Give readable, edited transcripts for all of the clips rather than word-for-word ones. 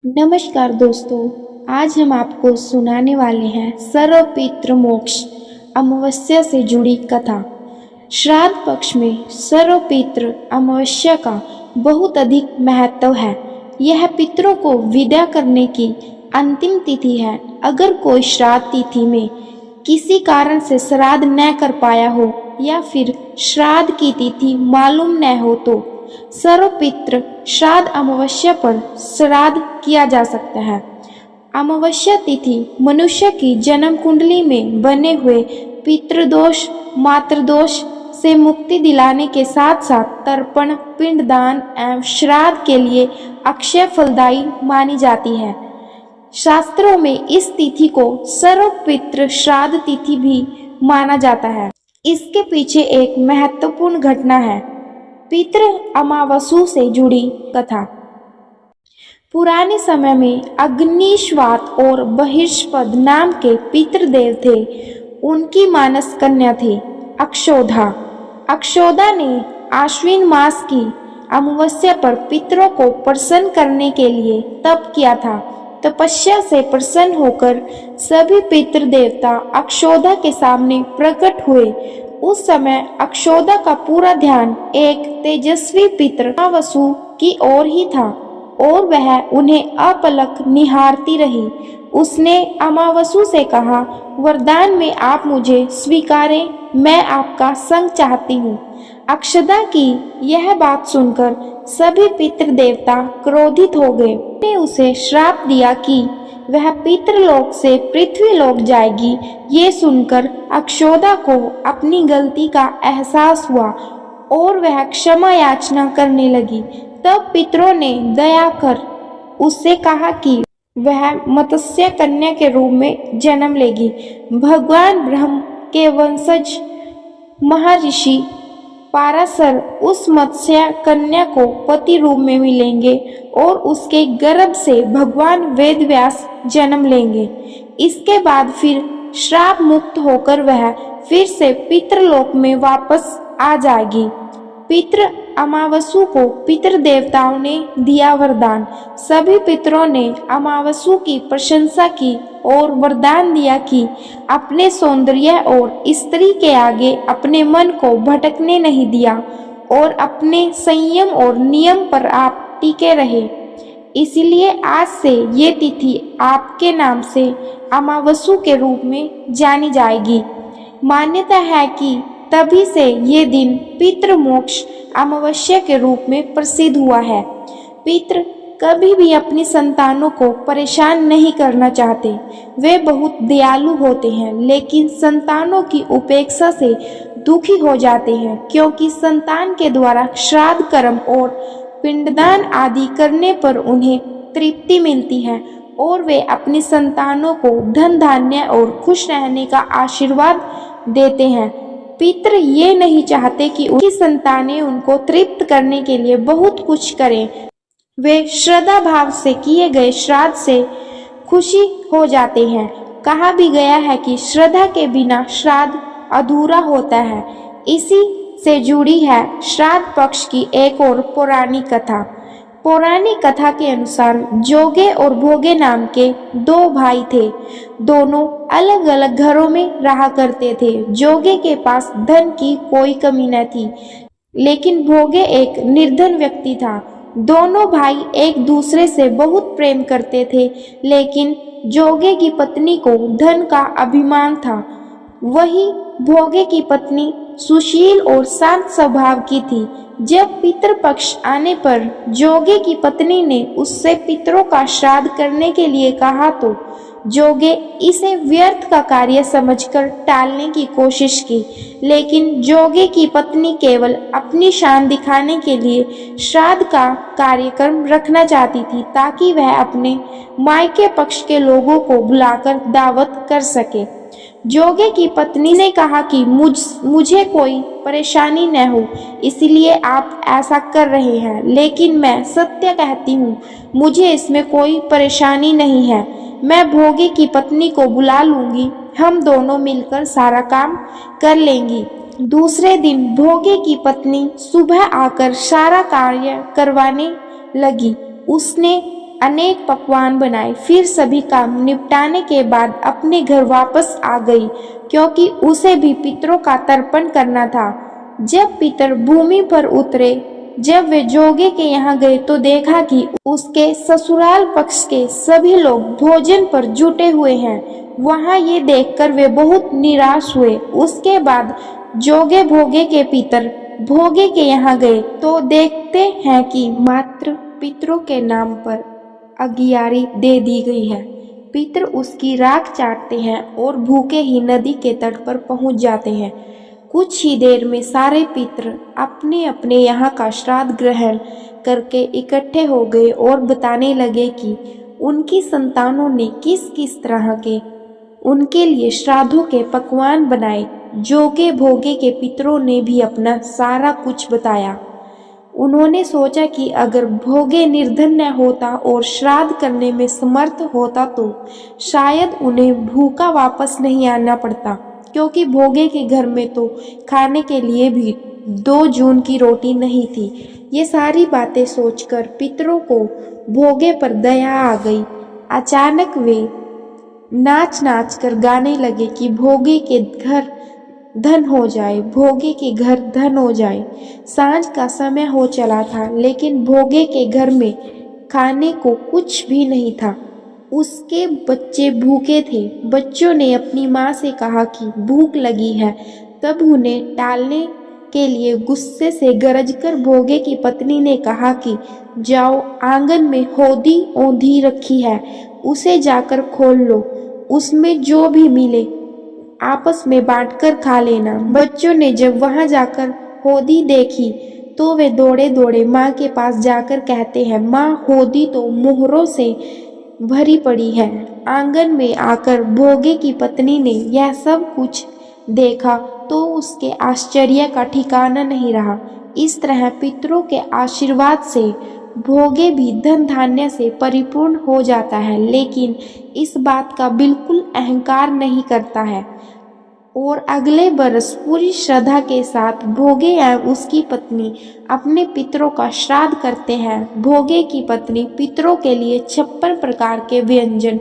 नमस्कार दोस्तों, आज हम आपको सुनाने वाले हैं सर्वपितृ मोक्ष अमावस्या से जुड़ी कथा। श्राद्ध पक्ष में सर्वपितृ अमावस्या का बहुत अधिक महत्व है। यह पितरों को विदा करने की अंतिम तिथि है। अगर कोई श्राद्ध तिथि में किसी कारण से श्राद्ध न कर पाया हो या फिर श्राद्ध की तिथि मालूम न हो तो सर्वपितृ श्राद्ध अमावस्या पर श्राद्ध किया जा सकता है। अमावस्या तिथि मनुष्य की जन्म कुंडली में बने हुए पितृदोष मातृदोष से मुक्ति दिलाने के साथ साथ तर्पण पिंडदान एवं श्राद्ध के लिए अक्षय फलदायी मानी जाती है। शास्त्रों में इस तिथि को सर्वपितृ श्राद्ध तिथि भी माना जाता है। इसके पीछे एक महत्वपूर्ण घटना है, पितृ अमावस्या से जुड़ी कथा। पुराने समय में अग्निश्वात और बहिष्पद नाम के पितृदेव थे। उनकी मानस कन्या थी अक्षोधा। अक्षोधा ने आश्विन मास की अमावस्या पर पितरों को प्रसन्न करने के लिए तप किया था। तपस्या से प्रसन्न होकर सभी पितृ देवता अक्षोधा के सामने प्रकट हुए। उस समय अक्षोधा का पूरा ध्यान एक तेजस्वी पितृ अमावस्या की ओर ही था और वह उन्हें अपलक निहारती रही। उसने अमावस्या से कहा, वरदान में आप मुझे स्वीकारें, मैं आपका संग चाहती हूँ। अक्षदा की यह बात सुनकर सभी पितृ देवता क्रोधित हो गए। उन्होंने उसे श्राप दिया कि वह पितृलोक से पृथ्वीलोक जाएगी। ये सुनकर अक्षोदा को अपनी गलती का एहसास हुआ और वह क्षमा याचना करने लगी। तब पितरों ने दया कर उससे कहा कि वह मत्स्य कन्या के रूप में जन्म लेगी। भगवान ब्रह्म के वंशज महर्षि पाराशर उस मत्स्य कन्या को पति रूप में मिलेंगे और उसके गर्भ से भगवान वेदव्यास जन्म लेंगे। इसके बाद फिर श्राप मुक्त होकर वह फिर से पितृलोक में वापस आ जाएगी। पितृ अमावस्या को पितृ देवताओं ने दिया वरदान। सभी पितरों ने अमावस्या की प्रशंसा की और वरदान दिया कि अपने सौंदर्य और स्त्री के आगे अपने मन को भटकने नहीं दिया और अपने संयम और नियम पर आप टिके रहे। इसलिए आज से ये तिथि आपके नाम से अमावस्या के रूप में जानी जाएगी। मान्यता है कि तभी से ये दिन पितृ मोक्ष अमावस्या के रूप में प्रसिद्ध हुआ है। पितृ कभी भी अपनी संतानों को परेशान नहीं करना चाहते। वे बहुत दयालु होते हैं, लेकिन संतानों की उपेक्षा से दुखी हो जाते हैं, क्योंकि संतान के द्वारा श्राद्ध कर्म और पिंडदान आदि करने पर उन्हें तृप्ति मिलती है और वे अपनी संतानों को धन धान्य और खुश रहने का आशीर्वाद देते हैं। पितृ ये नहीं चाहते कि उनकी संतानें उनको तृप्त करने के लिए बहुत कुछ करें। वे श्रद्धा भाव से किए गए श्राद्ध से खुशी हो जाते हैं। कहा भी गया है कि श्रद्धा के बिना श्राद्ध अधूरा होता है। इसी से जुड़ी है श्राद्ध पक्ष की एक और पौराणिक कथा। पौराणिक कथा के अनुसार जोगे और भोगे नाम के दो भाई थे। दोनों अलग अलग घरों में रहा करते थे। जोगे के पास धन की कोई कमी न थी, लेकिन भोगे एक निर्धन व्यक्ति था। दोनों भाई एक दूसरे से बहुत प्रेम करते थे, लेकिन जोगे की पत्नी को धन का अभिमान था। वही भोगे की पत्नी सुशील और शांत स्वभाव की थी। जब पितृपक्ष आने पर जोगे की पत्नी ने उससे पितरों का श्राद्ध करने के लिए कहा तो जोगे इसे व्यर्थ का कार्य समझकर टालने की कोशिश की, लेकिन जोगे की पत्नी केवल अपनी शान दिखाने के लिए श्राद्ध का कार्यक्रम रखना चाहती थी, ताकि वह अपने मायके पक्ष के लोगों को बुलाकर दावत कर सके। जोगे की पत्नी ने कहा कि मुझे कोई परेशानी न हो, इसलिए आप ऐसा कर रहे हैं, लेकिन मैं सत्य कहती हूँ, मुझे इसमें कोई परेशानी नहीं है। मैं भोगे की पत्नी को बुला लूंगी, हम दोनों मिलकर सारा काम कर लेंगी। दूसरे दिन भोगे की पत्नी सुबह आकर सारा कार्य करवाने लगी। उसने अनेक पकवान बनाए। फिर सभी काम निपटाने के बाद अपने घर वापस आ गई, क्योंकि उसे भी पितरों का तर्पण करना था। जब पितर भूमि पर उतरे, जब वे जोगे के यहाँ गए तो देखा कि उसके ससुराल पक्ष के सभी लोग भोजन पर जुटे हुए हैं। वहां ये देखकर वे बहुत निराश हुए। उसके बाद जोगे भोगे के पितर भोगे के यहाँ गए तो देखते हैं कि मात्र पितरों के नाम पर अगियारी दे दी गई है। पितर उसकी राख चाटते हैं और भूखे ही नदी के तट पर पहुंच जाते हैं। कुछ ही देर में सारे पितर अपने अपने यहाँ का श्राद्ध ग्रहण करके इकट्ठे हो गए और बताने लगे कि उनकी संतानों ने किस किस तरह के उनके लिए श्राद्धों के पकवान बनाए। जोगे भोगे के पितरों ने भी अपना सारा कुछ बताया। उन्होंने सोचा कि अगर भोगे निर्धन न होता और श्राद्ध करने में समर्थ होता तो शायद उन्हें भूखा वापस नहीं आना पड़ता, क्योंकि भोगे के घर में तो खाने के लिए भी 2 जून की रोटी नहीं थी। ये सारी बातें सोचकर पितरों को भोगे पर दया आ गई। अचानक वे नाच नाच कर गाने लगे कि भोगे के घर धन हो जाए, भोगे के घर धन हो जाए। सांझ का समय हो चला था, लेकिन भोगे के घर में खाने को कुछ भी नहीं था। उसके बच्चे भूखे थे। बच्चों ने अपनी माँ से कहा कि भूख लगी है। तब उन्हें टालने के लिए गुस्से से गरजकर भोगे की पत्नी ने कहा कि जाओ, आंगन में होदी औंधी रखी है, उसे जाकर खोल लो, उसमें जो भी मिले आपस में बांटकर खा लेना। बच्चों ने जब वहां जाकर होदी देखी तो वे दौड़े दौड़े माँ के पास जाकर कहते हैं, माँ, होदी तो मोहरों से भरी पड़ी है। आंगन में आकर भोगे की पत्नी ने यह सब कुछ देखा तो उसके आश्चर्य का ठिकाना नहीं रहा। इस तरह पितरों के आशीर्वाद से भोगे भी धन धान्य से परिपूर्ण हो जाता है, लेकिन इस बात का बिल्कुल अहंकार नहीं करता है। और अगले बरस पूरी श्रद्धा के साथ भोगे एवं उसकी पत्नी अपने पितरों का श्राद्ध करते हैं। भोगे की पत्नी पितरों के लिए 56 प्रकार के व्यंजन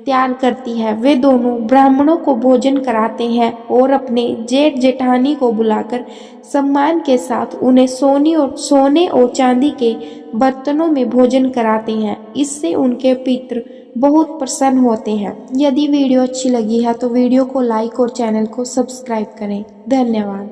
तैयार करती है। वे दोनों ब्राह्मणों को भोजन कराते हैं और अपने जेठ जेठानी को बुलाकर सम्मान के साथ उन्हें सोने और चांदी के बर्तनों में भोजन कराते हैं। इससे उनके पितृ बहुत प्रसन्न होते हैं। यदि वीडियो अच्छी लगी है तो वीडियो को लाइक और चैनल को सब्सक्राइब करें। धन्यवाद।